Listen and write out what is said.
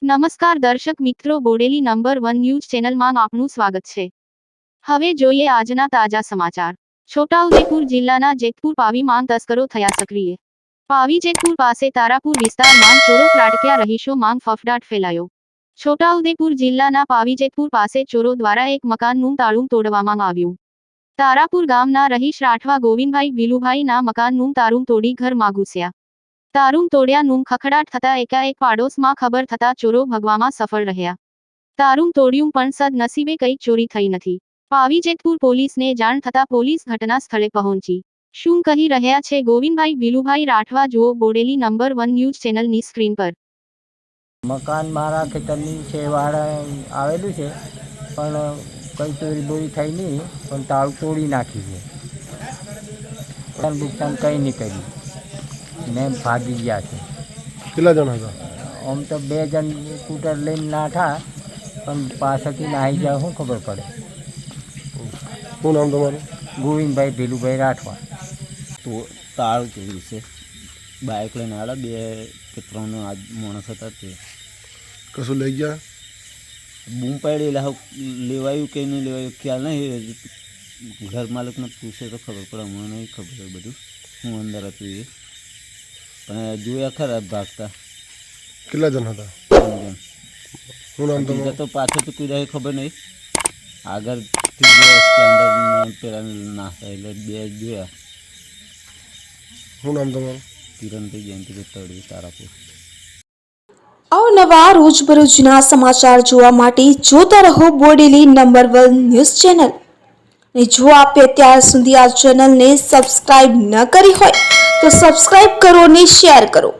નમસ્કાર દર્શક મિત્રો, બોડેલી નંબર 1 ન્યૂઝ ચેનલમાં આપનું સ્વાગત છે। હવે જોઈએ આજના તાજા સમાચાર। છોટાઉદેપુર જિલ્લાના જેતપુર પાવીમાં તસ્કરો થયા સક્રિય। પાવી જેતપુર પાસે તારાપુર વિસ્તારમાં ચોરો ત્રાટક્યા, રહીશોમાં ફફડાટ ફેલાયો। છોટાઉદેપુર જિલ્લાના પાવી જેતપુર પાસે ચોરો દ્વારા એક મકાનનું તાળું તોડવામાં આવ્યું। તારાપુર ગામના રહીશ રાઠવા ગોવિંદભાઈ વિલુભાઈના મકાનનું તાળું તોડી ઘરમાં ઘૂસ્યા। તાળું તોડ્યાનું ખખડાટ થતા એકાએક પાડોશમાં ખબર થતા ચોરો ભગવામાં સફળ રહ્યા। તાળું તોડ્યું પણ સદનસીબે કંઈ ચોરી થઈ નથી। પાવી જેતપુર પોલીસને જાણ થતા પોલીસ ઘટના સ્થળે પહોંચી। શું કહી રહ્યા છે ગોવિંદભાઈ વિલુભાઈ રાઠવા, જુઓ બોડેલી નંબર 1 ન્યૂઝ ચેનલની સ્ક્રીન પર। મકાન મારા ખેતરની છે, વાળ આવેલું છે, પણ કંઈ ચોરી બોરી થઈ નહીં, પણ તાળું તોડી નાખ્યું છે। નુકસાન કંઈ નહીં કર્યું ને ભાગી ગયા છે। કેટલા જણા હતા? આમ તો 2 જણ સ્કૂટર લઈને નાઠા, પણ પાછળથી નાહી જાય શું ખબર પડે। શું નામ તમારું? ગોવિંદભાઈ ભીલુભાઈ રાઠવા। તો તાળું તોડ્યું છે, બાઇક લઈને આવ્યા 2 કે 3 માણસ હતા તે કશું લઈ ગયા? બૂમ પાડી લેવાયું કે નહીં લેવાયું ખ્યાલ નહીં, ઘર માલિકને પૂછે તો ખબર પડે, મને નહીં ખબર બધું હું અંદર હતું એ, પણ જોયા ખરા ભાગતા। કેટલા જણ હતા? 3 જણ। શું નામ તમારું? તો પાછળથી કુદાય ખબર નહીં, આગળથી જોયા સ્પ્લેન્ડર પેલા નાખતા એટલે 2 જોયા। શું નામ તમારું? કિરણભાઈ જયંતિભાઈ તળવી, તારાપુર। અવનવા રોજબરોજના સમાચાર જોવા માટે જોતા રહો બોડેલી નંબર 1 ન્યૂઝ ચેનલ। અને જો આપે અત્યાર સુધી આ ચેનલને સબસ્ક્રાઇબ ન કરી હોય તો સબસ્ક્રાઇબ કરો અને શેર કરો।